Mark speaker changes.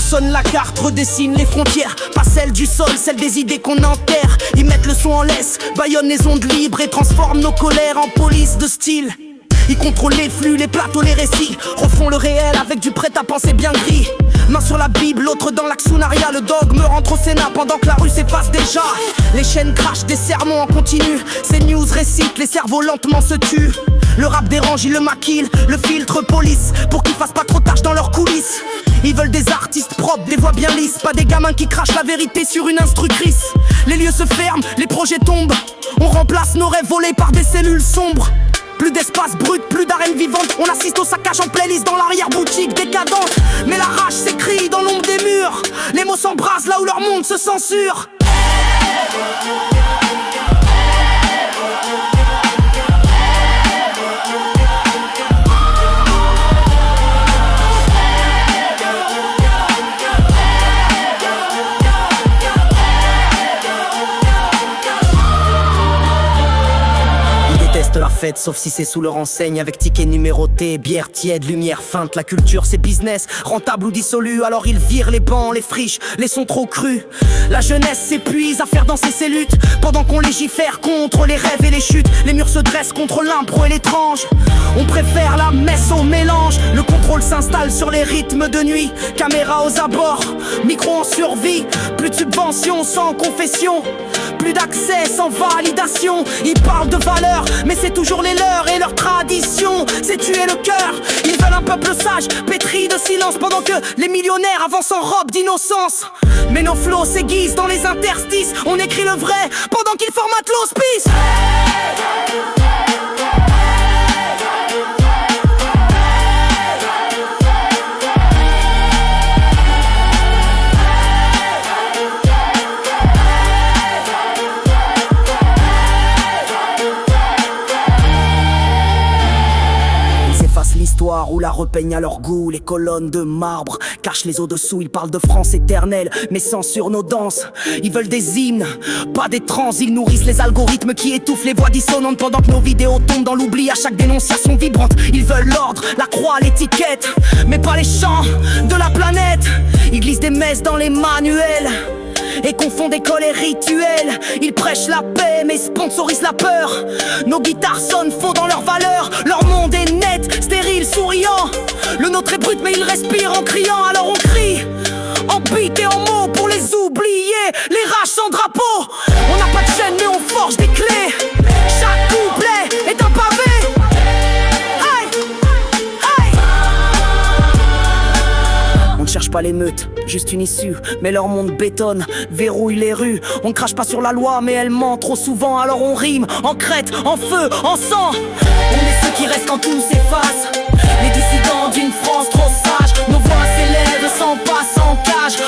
Speaker 1: Façonne la carte, redessine les frontières. Pas celle du sol, celle des idées qu'on enterre. Ils mettent le son en laisse, bâillonnent les ondes libres et transforment nos colères en police de style. Ils contrôlent les flux, les plateaux, les récits. Refont le réel avec du prêt-à-penser bien gris. Main sur la Bible, l'autre dans l'actionnariat. Le dogme rentre au Sénat pendant que la rue s'efface déjà. Les chaînes crachent des sermons en continu. Ces news récitent, les cerveaux lentement se tuent. Le rap dérange, ils le maquillent, le filtre police pour qu'ils fassent pas trop de tâches dans leurs coulisses. Ils veulent des artistes propres, des voix bien lisses. Pas des gamins qui crachent la vérité sur une instructrice. Les lieux se ferment, les projets tombent. On remplace nos rêves volés par des cellules sombres. Plus d'espace brut, plus d'arènes vivantes. On assiste au saccage en playlist dans l'arrière-boutique décadente. Mais la rage s'écrit dans l'ombre des murs. Les mots s'embrasent là où leur monde se censure. La fête, sauf si c'est sous leur enseigne. Avec tickets numérotés, bière tiède, lumière feinte. La culture c'est business, rentable ou dissolu. Alors ils virent les bancs, les friches, les sons trop crus. La jeunesse s'épuise à faire danser ses luttes. Pendant qu'on légifère contre les rêves et les chutes. Les murs se dressent contre l'impro et l'étrange. On préfère la messe au mélange. Le contrôle s'installe sur les rythmes de nuit. Caméra aux abords, micro en survie. Plus de subventions sans confession. Plus d'accès sans validation. Ils parlent de valeurs, mais c'est toujours les leurs et leur tradition. C'est tuer le cœur. Ils veulent un peuple sage, pétri de silence. Pendant que les millionnaires avancent en robe d'innocence. Mais nos flots s'aiguisent dans les interstices. On écrit le vrai pendant qu'ils formatent l'hospice. L'histoire ou la repeignent à leur goût. Les colonnes de marbre cachent les au-dessous. Ils parlent de France éternelle mais censurent nos danses. Ils veulent des hymnes, pas des trans. Ils nourrissent les algorithmes qui étouffent les voix dissonantes. Pendant que nos vidéos tombent dans l'oubli à chaque dénonciation vibrante. Ils veulent l'ordre, la croix, l'étiquette, mais pas les chants de la planète. Ils glissent des messes dans les manuels et confondent école et rituel. Ils prêchent la paix mais sponsorisent la peur. Nos guitares sonnent faux dans leurs valeurs. Leur monde est net, stérile, souriant. Le nôtre est brut mais ils respirent en criant. Alors on crie en beat et en mots pour les oublier. Les rages sans drapeau. On n'a pas de chaîne mais on forge des clés. Chaque couplet est un pavé. On ne cherche pas l'émeute, juste une issue. Mais leur monde bétonne, verrouille les rues. On ne crache pas sur la loi mais elle ment trop souvent. Alors on rime en crête, en feu, en sang. On est ceux qui restent quand tout s'efface. Les dissidents d'une France trop sage. Nos voix s'élèvent sans pas, sans cage.